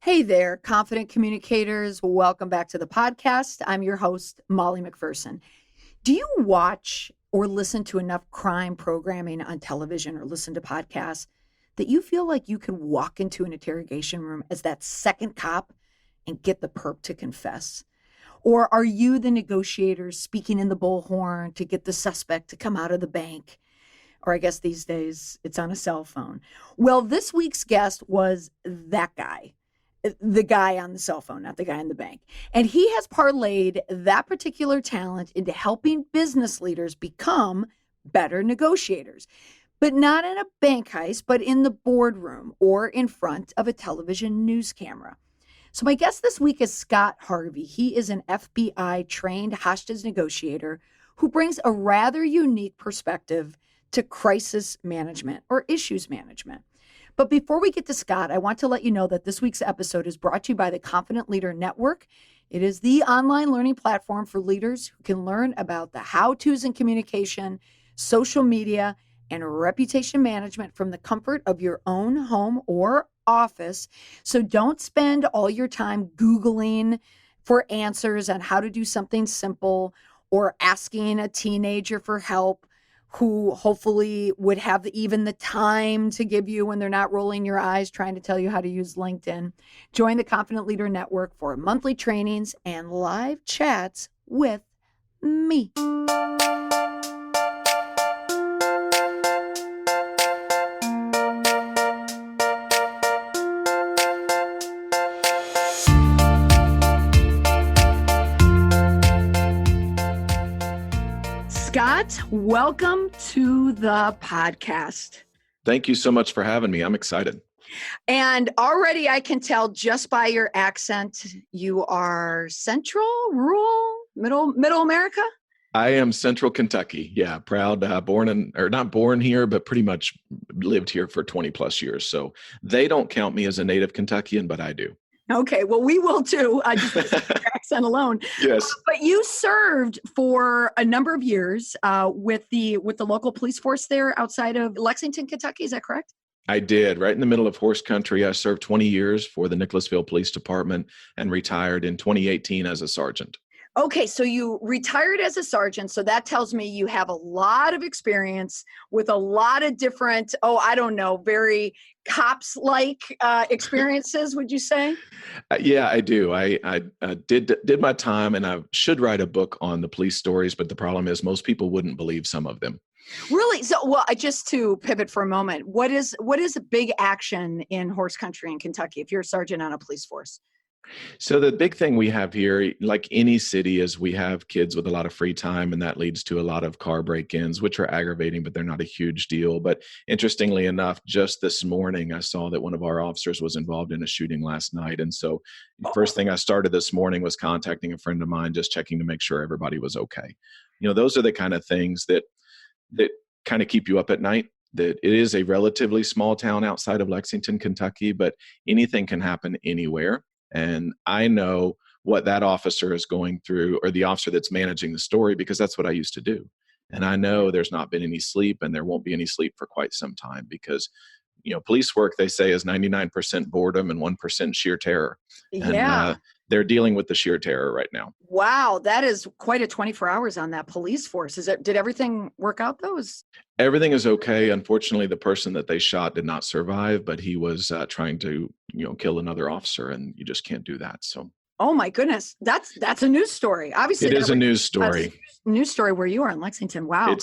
Hey there, confident communicators. Welcome back to the podcast. I'm your host, Molly McPherson. Do you watch or listen to enough crime programming on television or listen to podcasts that you feel like you could walk into an interrogation room as that second cop and get the perp to confess? Or are you the negotiator speaking in the bullhorn to get the suspect to come out of the bank? Or I guess these days it's on a cell phone. Well, this week's guest was that guy. The guy on the cell phone, not the guy in the bank. And he has parlayed that particular talent into helping business leaders become better negotiators, but not in a bank heist, but in the boardroom or in front of a television news camera. So my guest this week is Scott Harvey. He is an FBI trained hostage negotiator who brings a rather unique perspective to crisis management or issues management. But before we get to Scott, I want to let you know that this week's episode is brought to you by the Confident Leader Network. It is the online learning platform for leaders who can learn about the how-tos in communication, social media, and reputation management from the comfort of your own home or office. So don't spend all your time Googling for answers on how to do something simple or asking a teenager for help who hopefully would have even the time to give you when they're not rolling your eyes trying to tell you how to use LinkedIn. Join the Confident Leader Network for monthly trainings and live chats with me. Scott, welcome to the podcast. Thank you so much for having me. I'm excited. And already I can tell just by your accent, you are central, rural, middle America? I am Central Kentucky. Yeah, proud, not born here, but pretty much lived here for 20 plus years. So they don't count me as a native Kentuckian, but I do. Okay, well, we will too. I just your accent alone. Yes, but you served for a number of years with the local police force there outside of Lexington, Kentucky. Is that correct? I did. Right in the middle of horse country. I served 20 years for the Nicholasville Police Department and retired in 2018 as a sergeant. Okay, so you retired as a sergeant. So that tells me you have a lot of experience with a lot of different, very cops-like experiences, would you say? Yeah, I do. I did my time, and I should write a book on the police stories, but the problem is most people wouldn't believe some of them. Really? So, well, just to pivot for a moment, what is a big action in horse country in Kentucky if you're a sergeant on a police force? So the big thing we have here, like any city, is we have kids with a lot of free time, and that leads to a lot of car break-ins, which are aggravating, but they're not a huge deal. But interestingly enough, just this morning, I saw that one of our officers was involved in a shooting last night. And so the first thing I started this morning was contacting a friend of mine, just checking to make sure everybody was okay. Those are the kind of things that kind of keep you up at night. That it is a relatively small town outside of Lexington, Kentucky, but anything can happen anywhere. And I know what that officer is going through, or the officer that's managing the story, because that's what I used to do. And I know there's not been any sleep, and there won't be any sleep for quite some time, because police work, they say, is 99% boredom and 1% sheer terror. Yeah. And they're dealing with the sheer terror right now. Wow, that is quite a 24 hours on that police force. Did everything work out though? Everything is okay. Unfortunately, the person that they shot did not survive, but he was trying to, kill another officer, and you just can't do that. So. Oh my goodness, that's a news story. Obviously, it is a news story. News story where you are in Lexington. Wow.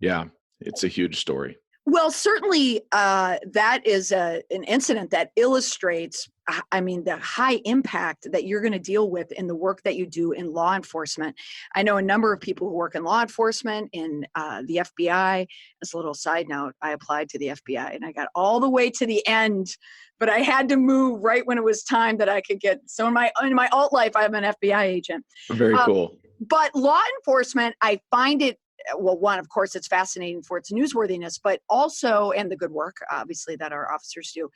It's a huge story. Well, certainly that is an incident that illustrates, the high impact that you're going to deal with in the work that you do in law enforcement. I know a number of people who work in law enforcement, in the FBI. As a little side note, I applied to the FBI and I got all the way to the end, but I had to move right when it was time that I could get. So in my alt life, I'm an FBI agent. Very cool. But law enforcement, I find it well, one, of course, it's fascinating for its newsworthiness, but also, and the good work, obviously, that our officers do.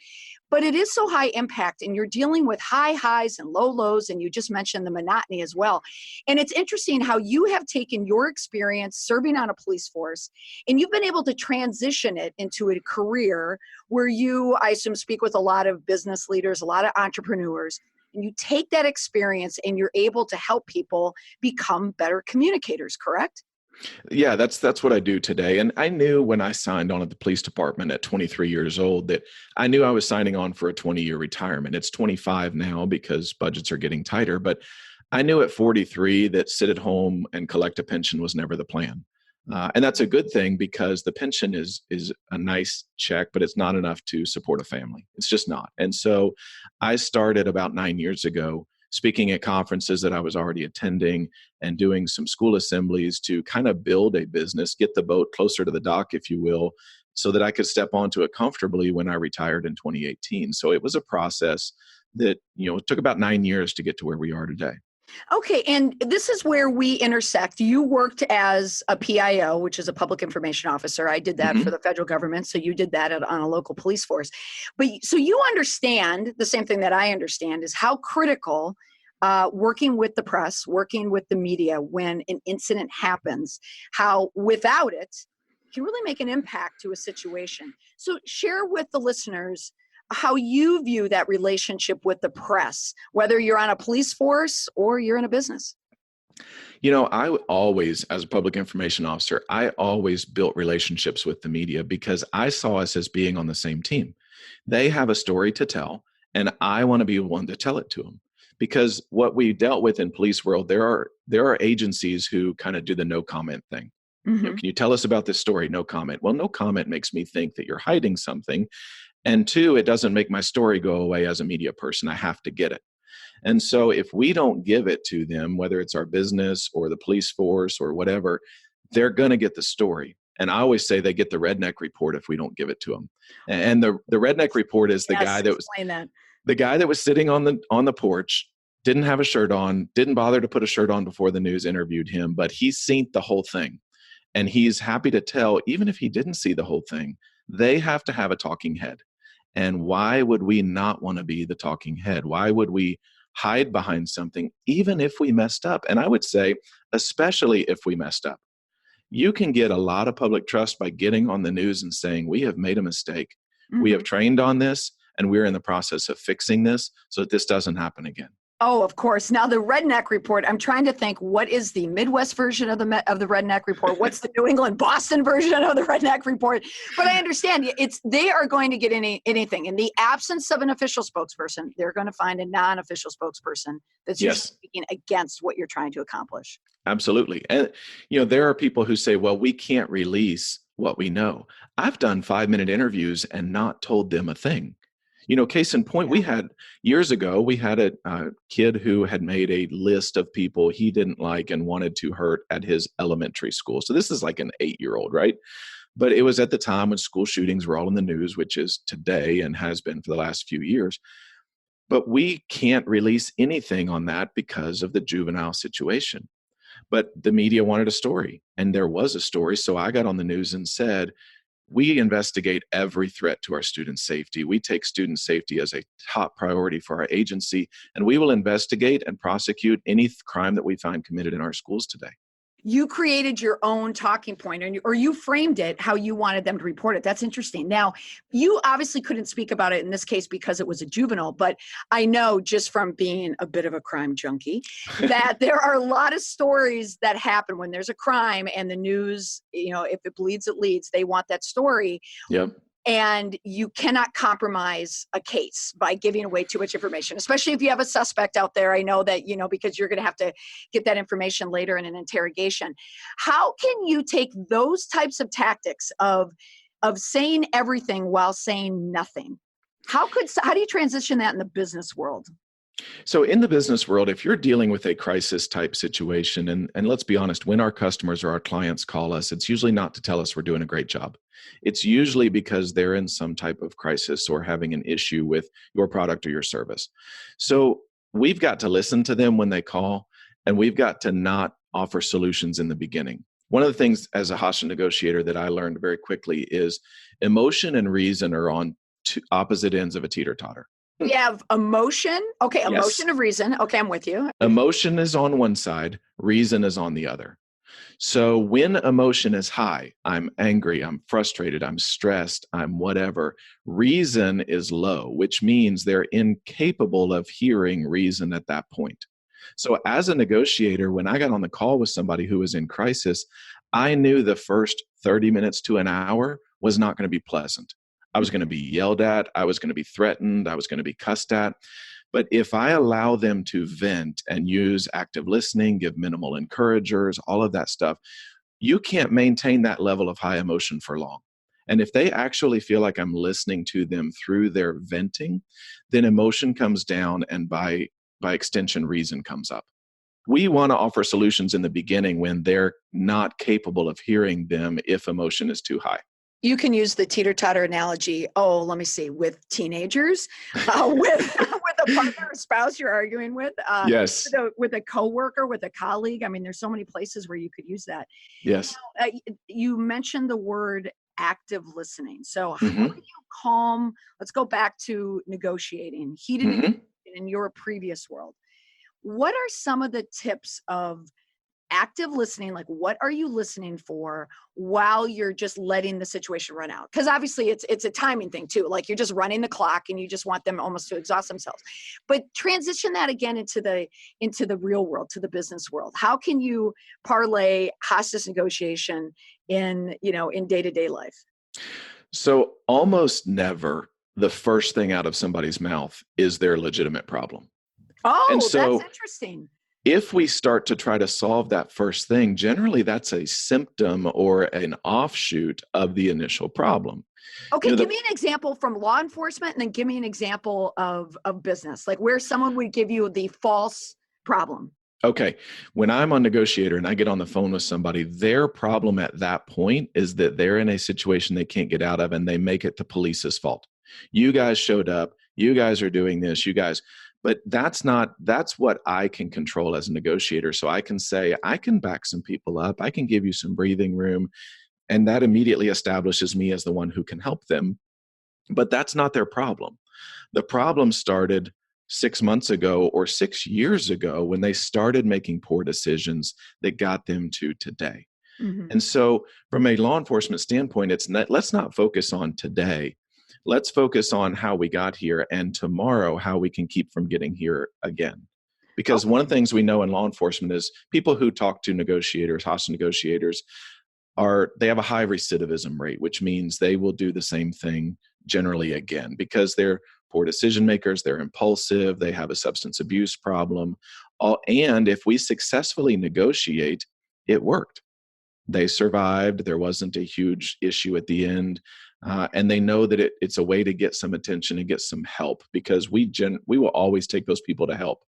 But it is so high impact, and you're dealing with high highs and low lows, and you just mentioned the monotony as well. And it's interesting how you have taken your experience serving on a police force, and you've been able to transition it into a career where you, I assume, speak with a lot of business leaders, a lot of entrepreneurs, and you take that experience and you're able to help people become better communicators, correct? Yeah, that's what I do today. And I knew when I signed on at the police department at 23 years old that I knew I was signing on for a 20-year retirement. It's 25 now because budgets are getting tighter, but I knew at 43 that sit at home and collect a pension was never the plan. And that's a good thing because the pension is a nice check, but it's not enough to support a family. It's just not. And so I started about 9 years ago speaking at conferences that I was already attending and doing some school assemblies to kind of build a business, get the boat closer to the dock, if you will, so that I could step onto it comfortably when I retired in 2018. So it was a process that, it took about 9 years to get to where we are today. Okay, and this is where we intersect. You worked as a PIO, which is a public information officer. I did that for the federal government, so you did that on a local police force. But so you understand the same thing that I understand is how critical working with the press, working with the media when an incident happens, how without it can really make an impact to a situation. So share with the listeners how you view that relationship with the press, whether you're on a police force or you're in a business. I always, as a public information officer, I always built relationships with the media because I saw us as being on the same team. They have a story to tell, and I want to be one to tell it to them. Because what we dealt with in police world, there are agencies who kind of do the no comment thing. Can you tell us about this story? No comment. Well, no comment makes me think that you're hiding something. And two, it doesn't make my story go away as a media person. I have to get it. And so if we don't give it to them, whether it's our business or the police force or whatever, they're going to get the story. And I always say they get the redneck report if we don't give it to them. And the redneck report is the guy that was sitting on the porch, didn't have a shirt on, didn't bother to put a shirt on before the news interviewed him, but he's seen the whole thing. And he's happy to tell, even if he didn't see the whole thing, they have to have a talking head. And why would we not want to be the talking head? Why would we hide behind something, even if we messed up? And I would say, especially if we messed up. You can get a lot of public trust by getting on the news and saying, we have made a mistake. We have trained on this, and we're in the process of fixing this so that this doesn't happen again. Oh, of course. Now the redneck report, I'm trying to think, what is the Midwest version of the redneck report? What's the New England, Boston version of the redneck report? But I understand they are going to get anything. In the absence of an official spokesperson, they're going to find a non-official spokesperson that's usually speaking against what you're trying to accomplish. Absolutely. And, there are people who say, well, we can't release what we know. I've done 5-minute interviews and not told them a thing. Case in point, we had years ago, we had a kid who had made a list of people he didn't like and wanted to hurt at his elementary school. So this is like an 8-year-old, right? But it was at the time when school shootings were all in the news, which is today and has been for the last few years. But we can't release anything on that because of the juvenile situation. But the media wanted a story, and there was a story. So I got on the news and said, we investigate every threat to our students' safety. We take student safety as a top priority for our agency, and we will investigate and prosecute any crime that we find committed in our schools today. You created your own talking point, or you framed it how you wanted them to report it. That's interesting. Now, you obviously couldn't speak about it in this case because it was a juvenile, but I know just from being a bit of a crime junkie that there are a lot of stories that happen when there's a crime and the news, if it bleeds, it leads. They want that story. Yep. And you cannot compromise a case by giving away too much information, especially if you have a suspect out there. I know that, because you're going to have to get that information later in an interrogation. How can you take those types of tactics of saying everything while saying nothing? How do you transition that in the business world? So in the business world, if you're dealing with a crisis type situation, and let's be honest, when our customers or our clients call us, it's usually not to tell us we're doing a great job. It's usually because they're in some type of crisis or having an issue with your product or your service. So we've got to listen to them when they call, and we've got to not offer solutions in the beginning. One of the things as a hostage negotiator that I learned very quickly is emotion and reason are on two opposite ends of a teeter-totter. We have emotion. Okay, Yes. emotion of reason. Okay, I'm with you. Emotion is on one side, reason is on the other. So when emotion is high, I'm angry, I'm frustrated, I'm stressed, I'm whatever. Reason is low, which means they're incapable of hearing reason at that point. So as a negotiator, when I got on the call with somebody who was in crisis, I knew the first 30 minutes to an hour was not going to be pleasant. I was going to be yelled at, I was going to be threatened, I was going to be cussed at. But if I allow them to vent and use active listening, give minimal encouragers, all of that stuff, you can't maintain that level of high emotion for long. And if they actually feel like I'm listening to them through their venting, then emotion comes down and by extension, reason comes up. We want to offer solutions in the beginning when they're not capable of hearing them if emotion is too high. You can use the teeter-totter analogy. Oh, let me see, with teenagers, with a partner or spouse you're arguing with, Yes. with a coworker, with a colleague. I mean, there's so many places where you could use that. Yes. You mentioned the word active listening. So how Hmm. do you calm? Let's go back to negotiating, heated Hmm. in your previous world. What are some of the tips of active listening? Like, what are you listening for while you're just letting the situation run out? Because obviously it's a timing thing too. Like, you're just running the clock and you just want them almost to exhaust themselves. But transition that again into the real world, to the business world. How can you parlay hostage negotiation in day-to-day life? So almost never the first thing out of somebody's mouth is their legitimate problem. And Oh, that's so interesting. if we start to try to solve that first thing, generally that's a symptom or an offshoot of the initial problem. You Okay, know, give the me an example from law enforcement and then give me an example of business, like where someone would give you the false problem. Okay. When I'm on negotiator and I get on the phone with somebody, their problem at that point is that they're in a situation they can't get out of and they make it the police's fault. You guys showed up. You guys are doing this. You guys, but that's what I can control as a negotiator. So I can say, I can back some people up. I can give you some breathing room. And that immediately establishes me as the one who can help them. But that's not their problem. The problem started 6 months ago or 6 years ago when they started making poor decisions that got them to today. Mhm. And so, from a law enforcement standpoint, let's not focus on today. Let's focus on how we got here and tomorrow, how we can keep from getting here again. Because one Okay. of the things we know in law enforcement is people who talk to negotiators, hostage negotiators, they have a high recidivism rate, which means they will do the same thing generally again because they're poor decision makers, they're impulsive, they have a substance abuse problem. And if we successfully negotiate, it worked. They survived. There wasn't a huge issue at the end. And they know that it's a way to get some attention and get some help because we will always take those people to help.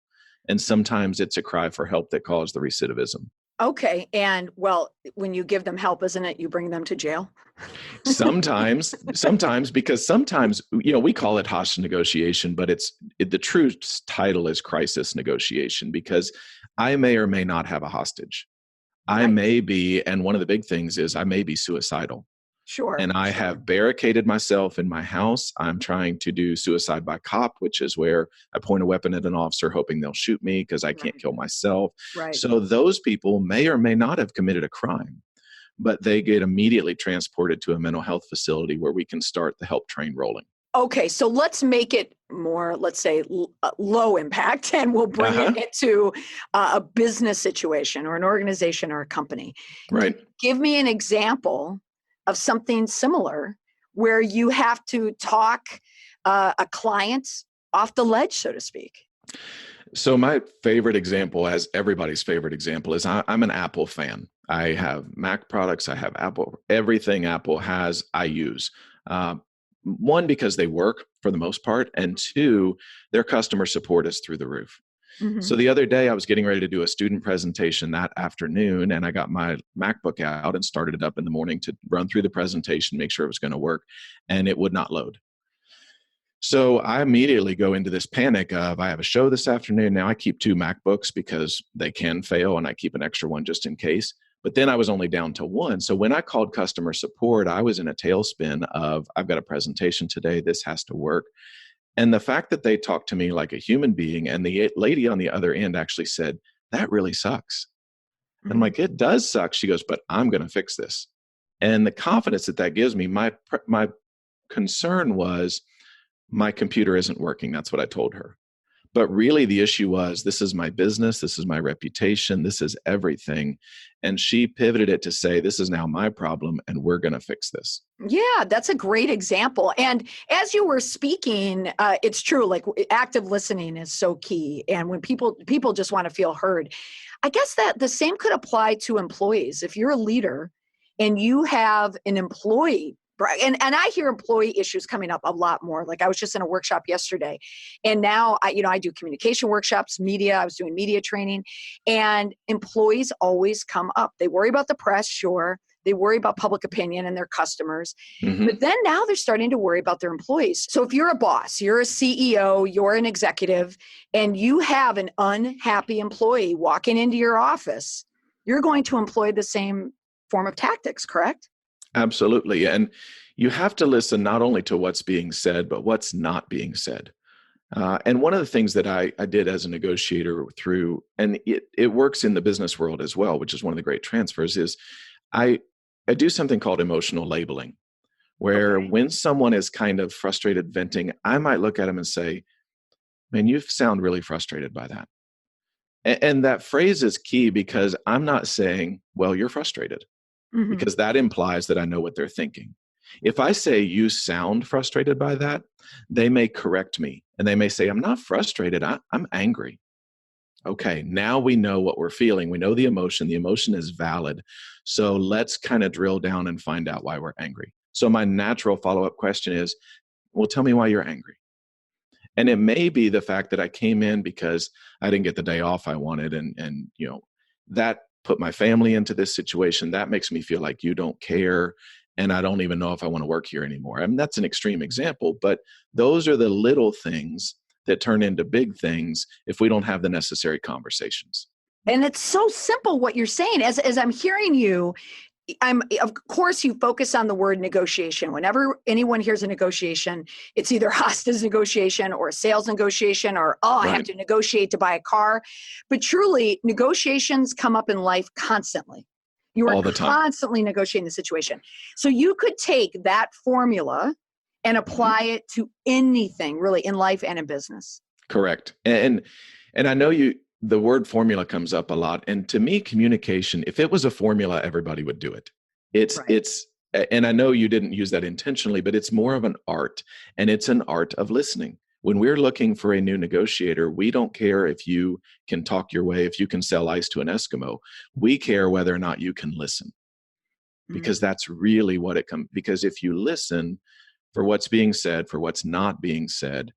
And sometimes it's a cry for help that caused the recidivism. Okay. And well, when you give them help, isn't it you bring them to jail? Sometimes, because sometimes, we call it hostage negotiation, but the true title is crisis negotiation because I may or may not have a hostage. I Right. may be, and one of the big things is I may be suicidal. Sure. And I Sure. have barricaded myself in my house. I'm trying to do suicide by cop, which is where I point a weapon at an officer hoping they'll shoot me because I can't Right. kill myself. Right. So those people may or may not have committed a crime, but they get immediately transported to a mental health facility where we can start the help train rolling. Okay. So let's make it more, let's say, low impact, and we'll bring it Uh-huh. into a business situation or an organization or a company. Right. Give me an example of something similar where you have to talk a client off the ledge, so to speak. So my favorite example, as everybody's favorite example, is I'm an Apple fan. I have Mac products. I have Apple. Everything Apple has, I use. Uh, One, because they work for the most part, and two, their customer support is through the roof. Mhm. So the other day, I was getting ready to do a student presentation that afternoon, and I got my MacBook out and started it up in the morning to run through the presentation, make sure it was going to work, and it would not load. So I immediately go into this panic of I have a show this afternoon. Now I keep two MacBooks because they can fail and I keep an extra one just in case. But then I was only down to one. So when I called customer support, I was in a tailspin of, I've got a presentation today. This has to work. And the fact that they talked to me like a human being, and the lady on the other end actually said, that really sucks. And I'm Mhm. like, it does suck. She goes, but I'm going to fix this. And the confidence that that gives me, my concern was my computer isn't working. That's what I told her. But really, the issue was, this is my business, this is my reputation, this is everything. And she pivoted it to say, this is now my problem, and we're going to fix this. Yeah, that's a great example. And as you were speaking, it's true. Like active listening is so key. And when people just want to feel heard, I guess that the same could apply to employees. If you're a leader and you have an employee, right, and I hear employee issues coming up a lot more. Like I was just in a workshop yesterday, and now I do communication workshops, media. I was doing media training, and employees always come up. They worry about the press, sure. They worry about public opinion and their customers. Mm-hmm. But then now they're starting to worry about their employees. So if you're a boss, you're a CEO, you're an executive, and you have an unhappy employee walking into your office, you're going to employ the same form of tactics, correct? Absolutely. And you have to listen not only to what's being said, but what's not being said. And one of the things that I did as a negotiator through, and it works in the business world as well, which is one of the great transfers, is I, I do something called emotional labeling, where Okay. when someone is kind of frustrated venting, I might look at them and say, man, you sound really frustrated by that. And that phrase is key, because I'm not saying, well, you're frustrated, Mhm. because that implies that I know what they're thinking. If I say you sound frustrated by that, they may correct me and they may say, I'm not frustrated, I'm angry. Okay, now we know what we're feeling. We know the emotion. The emotion is valid. So let's kind of drill down and find out why we're angry. So my natural follow-up question is, well, tell me why you're angry. And it may be the fact that I came in because I didn't get the day off I wanted, and that put my family into this situation. That makes me feel like you don't care, and I don't even know if I want to work here anymore. I mean, that's an extreme example, but those are the little things that turn into big things if we don't have the necessary conversations. And it's so simple what you're saying. As I'm hearing you, of course, you focus on the word negotiation. Whenever anyone hears a negotiation, it's either hostage negotiation or a sales negotiation, or, oh, I have Right. to negotiate to buy a car. But truly, negotiations come up in life constantly. You are All the time. constantly negotiating the situation. So you could take that formula and Mhm. apply it to anything really in life and in business. Correct. And I know the word formula comes up a lot. And to me, communication, if it was a formula, everybody would do it. Right. And I know you didn't use that intentionally, but it's more of an art, and it's an art of listening. When we're looking for a new negotiator, we don't care if you can talk your way, if you can sell ice to an Eskimo. We care whether or not you can listen, because Mm. that's really what it comes. Because if you listen for what's being said, for what's not being said,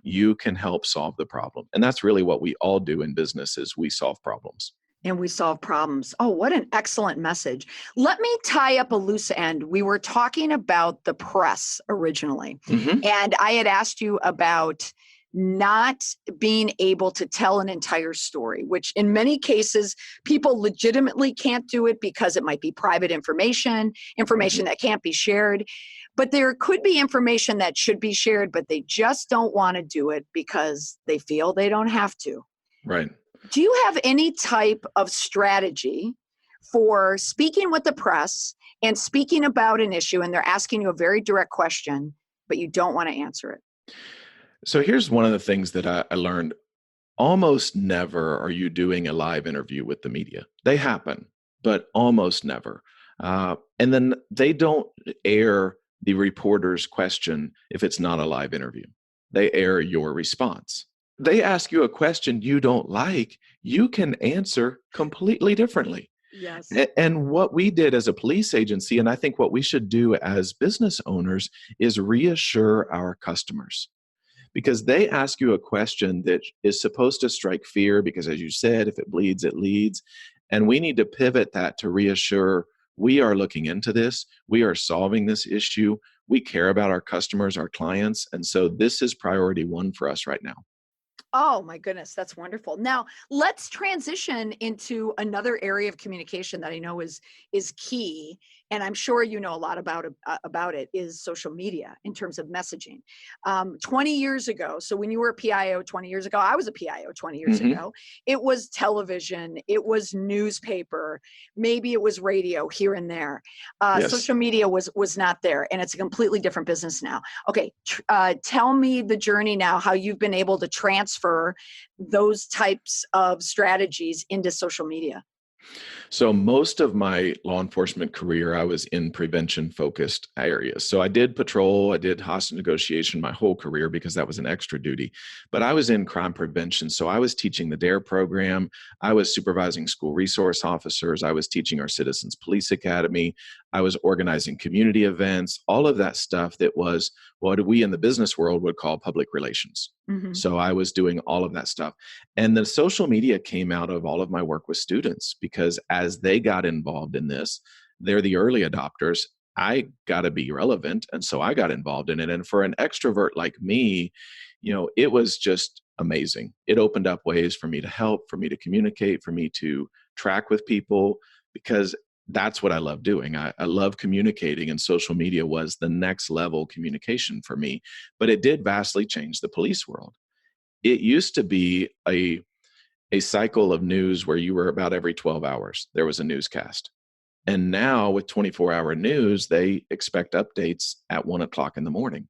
you can help solve the problem. And that's really what we all do in business, is we solve problems. And we solve problems. Oh, what an excellent message. Let me tie up a loose end. We were talking about the press originally, Hmm. and I had asked you about not being able to tell an entire story, which in many cases, people legitimately can't do it because it might be private information, Hmm. information that can't be shared. But there could be information that should be shared, but they just don't want to do it because they feel they don't have to. Right. Do you have any type of strategy for speaking with the press and speaking about an issue, and they're asking you a very direct question, but you don't want to answer it? So here's one of the things that I learned. Almost never are you doing a live interview with the media. They happen, but almost never. And then they don't air the reporter's question if it's not a live interview. They air your response. They ask you a question you don't like, you can answer completely differently. Yes. And what we did as a police agency, and I think what we should do as business owners, is reassure our customers, because they ask you a question that is supposed to strike fear, because as you said, if it bleeds, it leads. And we need to pivot that to reassure, we are looking into this, we are solving this issue, we care about our customers, our clients, and so this is priority one for us right now. Oh my goodness, that's wonderful. Now, let's transition into another area of communication that I know is key, and I'm sure you know a lot about it, is social media in terms of messaging. 20 years ago, so when you were a PIO 20 years ago, I was a PIO 20 years Hmm. ago. It was television, it was newspaper, maybe it was radio here and there. Yes. Social media was not there, and it's a completely different business now. Okay, tell me the journey now, how you've been able to transfer those types of strategies into social media. So most of my law enforcement career, I was in prevention focused areas. So I did patrol, I did hostage negotiation my whole career because that was an extra duty. But I was in crime prevention. So I was teaching the D.A.R.E program. I was supervising school resource officers. I was teaching our Citizens Police Academy. I was organizing community events, all of that stuff that was what we in the business world would call public relations. Mm-hmm. So I was doing all of that stuff. And the social media came out of all of my work with students because as they got involved in this, they're the early adopters. I got to be relevant. And so I got involved in it. And for an extrovert like me, it was just amazing. It opened up ways for me to help, for me to communicate, for me to track with people, because that's what I love doing. I love communicating, and social media was the next level communication for me. But it did vastly change the police world. It used to be a cycle of news where you were about every 12 hours, there was a newscast. And now with 24-hour news, they expect updates at 1 o'clock in the morning.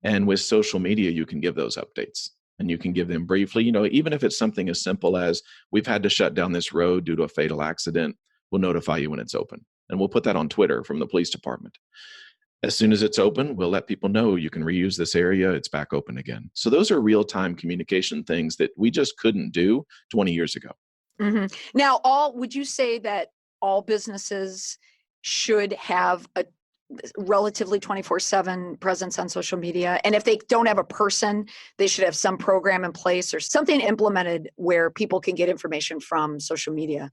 And with social media, you can give those updates and you can give them briefly. Even if it's something as simple as we've had to shut down this road due to a fatal accident, we'll notify you when it's open. And we'll put that on Twitter from the police department. As soon as it's open, we'll let people know you can reuse this area. It's back open again. So those are real-time communication things that we just couldn't do 20 years ago. Mm-hmm. Now, would you say that all businesses should have a relatively 24/7 presence on social media? And if they don't have a person, they should have some program in place or something implemented where people can get information from social media.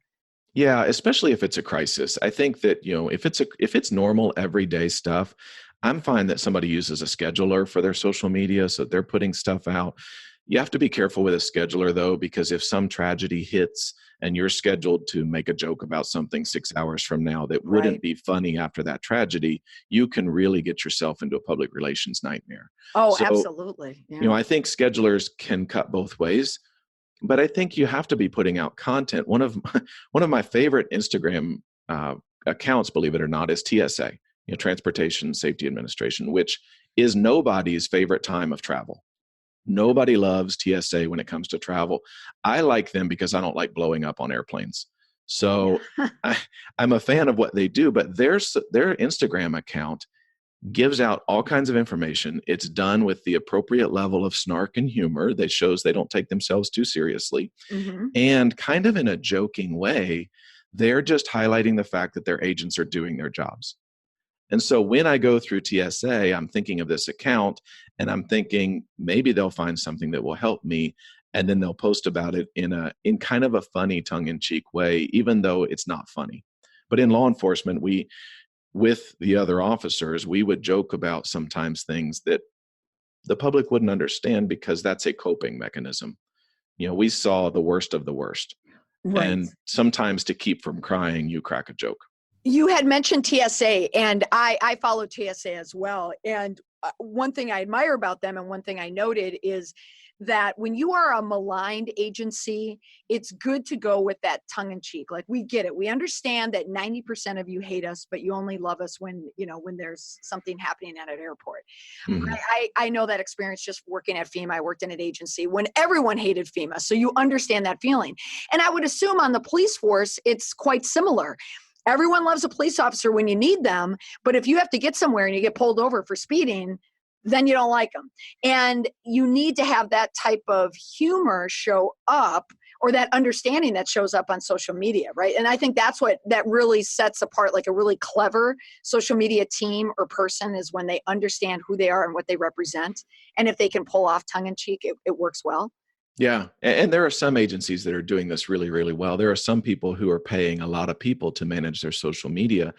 Yeah, especially if it's a crisis. I think that, if it's normal everyday stuff, I'm fine that somebody uses a scheduler for their social media so they're putting stuff out. You have to be careful with a scheduler though, because if some tragedy hits and you're scheduled to make a joke about something 6 hours from now that wouldn't Right. be funny after that tragedy, you can really get yourself into a public relations nightmare. Oh, So, absolutely. Yeah. I think schedulers can cut both ways. But I think you have to be putting out content. One of my favorite Instagram accounts, believe it or not, is TSA, Transportation Safety Administration, which is nobody's favorite time of travel. Nobody loves TSA when it comes to travel. I like them because I don't like blowing up on airplanes. So Yeah. I'm a fan of what they do, but their Instagram account gives out all kinds of information. It's done with the appropriate level of snark and humor that shows they don't take themselves too seriously. Mm-hmm. And kind of in a joking way, they're just highlighting the fact that their agents are doing their jobs. And so when I go through TSA, I'm thinking of this account and I'm thinking maybe they'll find something that will help me. And then they'll post about it in kind of a funny tongue-in-cheek way, even though it's not funny. But in law enforcement, with the other officers, we would joke about sometimes things that the public wouldn't understand because that's a coping mechanism. We saw the worst of the worst. Right. And sometimes to keep from crying, you crack a joke. You had mentioned TSA, and I follow TSA as well. And one thing I admire about them, and one thing I noted, is that when you are a maligned agency, it's good to go with that tongue in cheek. Like, we get it. We understand that 90% of you hate us, but you only love us when there's something happening at an airport. Mm-hmm. I know that experience just working at FEMA. I worked in an agency when everyone hated FEMA. So you understand that feeling. And I would assume on the police force, it's quite similar. Everyone loves a police officer when you need them, but if you have to get somewhere and you get pulled over for speeding, then you don't like them. And you need to have that type of humor show up, or that understanding that shows up on social media, right? And I think that's what that really sets apart like a really clever social media team or person, is when they understand who they are and what they represent. And if they can pull off tongue in cheek, it works well. Yeah. And there are some agencies that are doing this really, really well. There are some people who are paying a lot of people to manage their social media.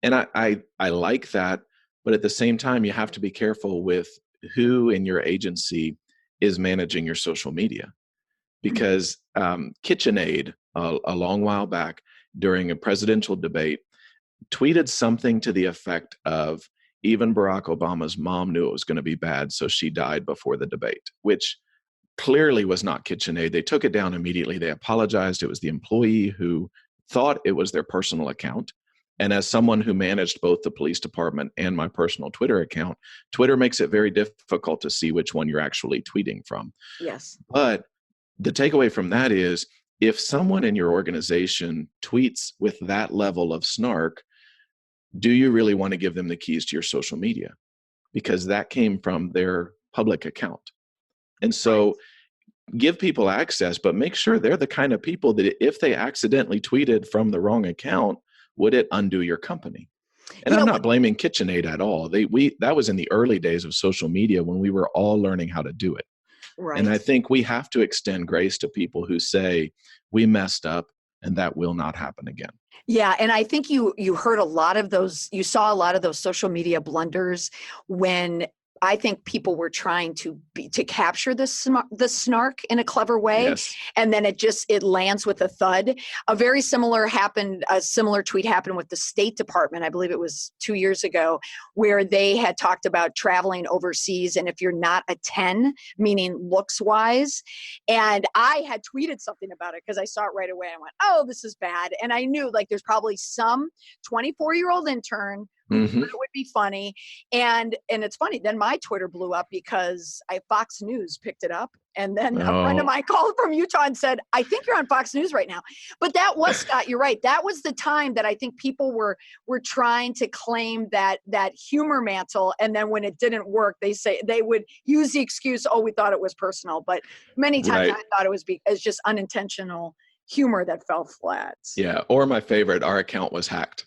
And I like that. But at the same time, you have to be careful with who in your agency is managing your social media. Because KitchenAid, a long while back during a presidential debate, tweeted something to the effect of, even Barack Obama's mom knew it was going to be bad, so she died before the debate, which clearly was not KitchenAid. They took it down immediately. They apologized. It was the employee who thought it was their personal account. And as someone who managed both the police department and my personal Twitter account, Twitter makes it very difficult to see which one you're actually tweeting from. Yes. But the takeaway from that is, if someone in your organization tweets with that level of snark, do you really want to give them the keys to your social media? Because that came from their public account. And so give people access, but make sure they're the kind of people that if they accidentally tweeted from the wrong account, would it undo your company? And I'm not blaming KitchenAid at all. That was in the early days of social media when we were all learning how to do it. Right. And I think we have to extend grace to people who say, we messed up and that will not happen again. Yeah. And I think you heard a lot of those, you saw a lot of those social media blunders when I think people were trying to capture the snark in a clever way. Yes. And then it lands with a thud. A similar tweet happened with the State Department. I believe it was 2 years ago, where they had talked about traveling overseas. And if you're not a 10, meaning looks wise, and I had tweeted something about it because I saw it right away. I went, oh, this is bad. And I knew there's probably some 24-year-old intern who thought it would be funny. And it's funny, then my Twitter blew up because Fox News picked it up. And then a friend of mine called from Utah and said, I think you're on Fox News right now. But that was, Scott, you're right. That was the time that I think people were trying to claim that humor mantle. And then when it didn't work, they would use the excuse, oh, we thought it was personal. But many times I thought it was just unintentional humor that fell flat. Yeah. Or my favorite, our account was hacked.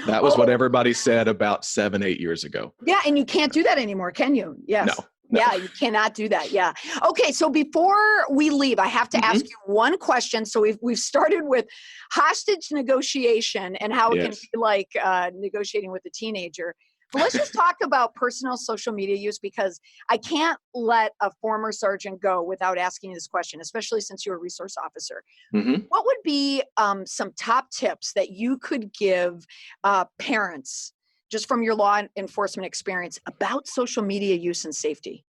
That was what everybody said about 7-8 years ago. Yeah. And you can't do that anymore, can you? Yes. No. Yeah, you cannot do that. Yeah. Okay. So before we leave, I have to ask you one question. So we've started with hostage negotiation and how it can be like negotiating with a teenager. But let's just talk about personal social media use, because I can't let a former sergeant go without asking you this question, especially since you're a resource officer. What would be some top tips that you could give parents, just from your law enforcement experience, about social media use and safety?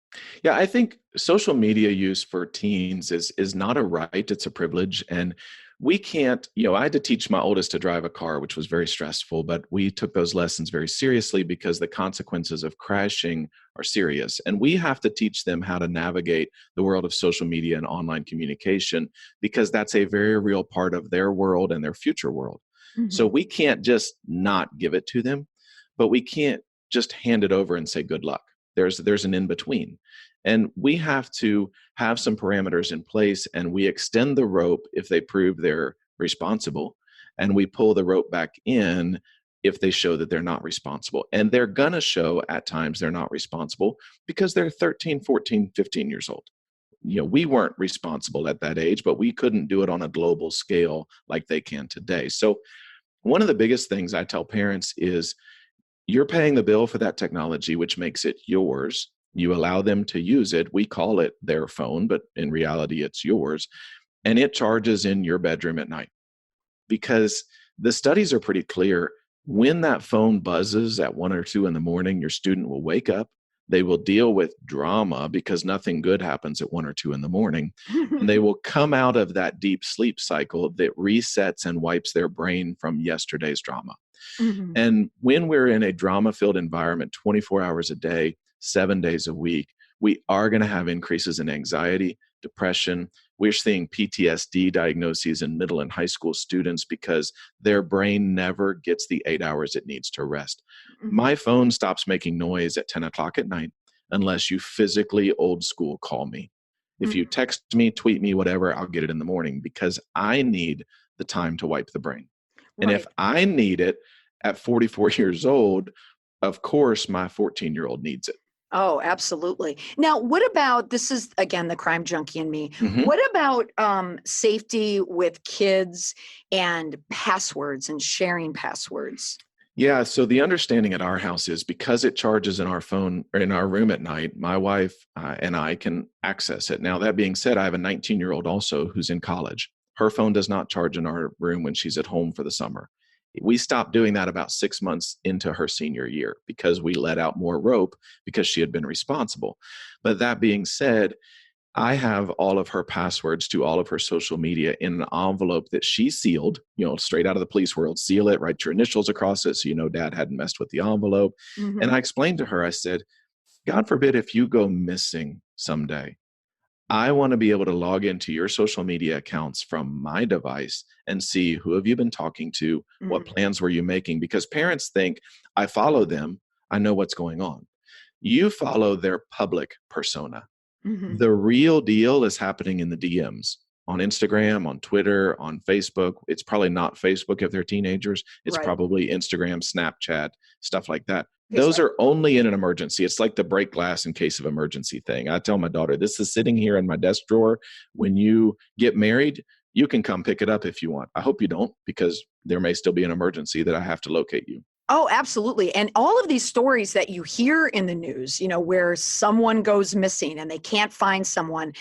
Yeah, I think social media use for teens is not a right, it's a privilege. And we can't, I had to teach my oldest to drive a car, which was very stressful, but we took those lessons very seriously because the consequences of crashing are serious. And we have to teach them how to navigate the world of social media and online communication, because that's a very real part of their world and their future world. So we can't just not give it to them, but we can't just hand it over and say, good luck. There's an in-between. And we have to have some parameters in place, and we extend the rope if they prove they're responsible, and we pull the rope back in if they show that they're not responsible. And they're going to show at times they're not responsible because they're 13, 14, 15 years old. We weren't responsible at that age, but we couldn't do it on a global scale like they can today. So one of the biggest things I tell parents is, you're paying the bill for that technology, which makes it yours. You allow them to use it. We call it their phone, but in reality, it's yours. And it charges in your bedroom at night. Because the studies are pretty clear. When that phone buzzes at 1 or 2 in the morning, your student will wake up. They will deal with drama because nothing good happens at 1 or 2 in the morning. And they will come out of that deep sleep cycle that resets and wipes their brain from yesterday's drama. And when we're in a drama-filled environment 24 hours a day, 7 days a week, we are going to have increases in anxiety, depression. We're seeing PTSD diagnoses in middle and high school students because their brain never gets the 8 hours it needs to rest. My phone stops making noise at 10 o'clock at night unless you physically old school call me. If you text me, tweet me, whatever, I'll get it in the morning because I need the time to wipe the brain. And if I need it at 44 years old, of course, my 14-year-old needs it. Oh, absolutely. Now, what about, this is, again, the crime junkie in me. What about safety with kids and passwords and sharing passwords? Yeah. So the understanding at our house is because it charges in our phone or in our room at night, my wife and I can access it. Now, that being said, I have a 19-year-old also who's in college. Her phone does not charge in our room when she's at home for the summer. We stopped doing that about 6 months into her senior year because we let out more rope because she had been responsible. But that being said, I have all of her passwords to all of her social media in an envelope that she sealed, straight out of the police world. Seal it, write your initials across it so dad hadn't messed with the envelope. And Hmm. I explained to her, I said, God forbid if you go missing someday, I want to be able to log into your social media accounts from my device and see who have you been talking to, what Hmm. plans were you making? Because parents think I follow them, I know what's going on. You follow their public persona. Hmm. The real deal is happening in the DMs on Instagram, on Twitter, on Facebook. It's probably not Facebook if they're teenagers. It's Right. probably Instagram, Snapchat, stuff like that. Okay, Those are only in an emergency. It's like the break glass in case of emergency thing. I tell my daughter, this is sitting here in my desk drawer. When you get married, you can come pick it up if you want. I hope you don't, because there may still be an emergency that I have to locate you. Oh, absolutely. And all of these stories that you hear in the news, where someone goes missing and they can't find someone,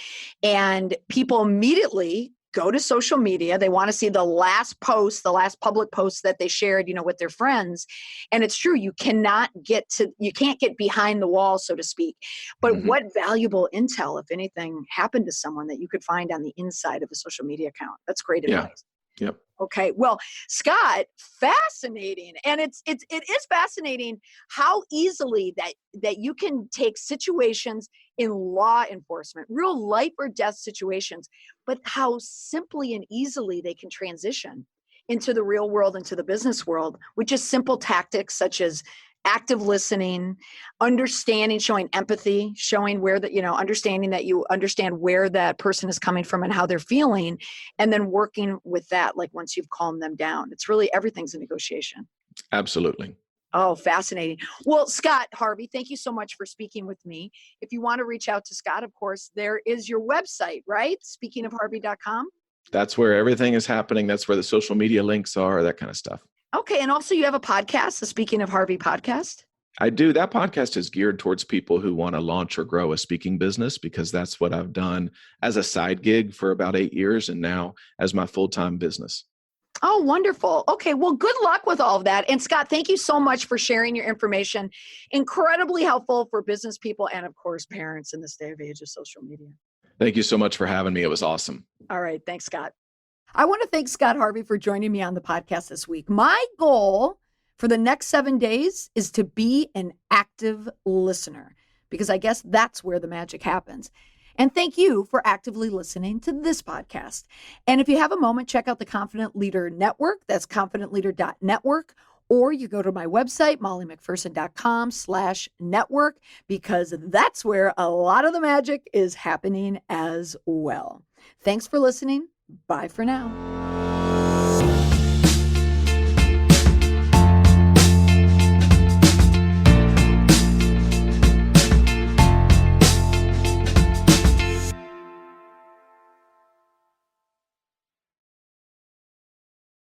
and people immediately go to social media. They want to see the last post, the last public post that they shared, with their friends. And it's true, you can't get behind the wall, so to speak. But Mhm. what valuable intel, if anything, happened to someone that you could find on the inside of a social media account? That's great Yeah. advice. Yep. Okay. Well, Scott, fascinating. And it is fascinating how easily that you can take situations in law enforcement, real life or death situations, but how simply and easily they can transition into the real world, into the business world, with just simple tactics such as active listening, understanding, showing empathy, showing understanding that you understand where that person is coming from and how they're feeling, and then working with that, like once you've calmed them down. It's really everything's a negotiation. Absolutely. Oh, fascinating. Well, Scott Harvey, thank you so much for speaking with me. If you want to reach out to Scott, of course, there is your website, right? Speakingofharvey.com. That's where everything is happening. That's where the social media links are, that kind of stuff. Okay. And also, you have a podcast, the Speaking of Harvey podcast. I do. That podcast is geared towards people who want to launch or grow a speaking business because that's what I've done as a side gig for about 8 years and now as my full-time business. Oh, wonderful. Okay. Well, good luck with all of that. And Scott, thank you so much for sharing your information. Incredibly helpful for business people and, of course, parents in this day of age of social media. Thank you so much for having me. It was awesome. All right. Thanks, Scott. I want to thank Scott Harvey for joining me on the podcast this week. My goal for the next 7 days is to be an active listener, because I guess that's where the magic happens. And thank you for actively listening to this podcast. And if you have a moment, check out the Confident Leader Network. That's confidentleader.network. Or you go to my website, mollymcpherson.com/network, because that's where a lot of the magic is happening as well. Thanks for listening. Bye for now.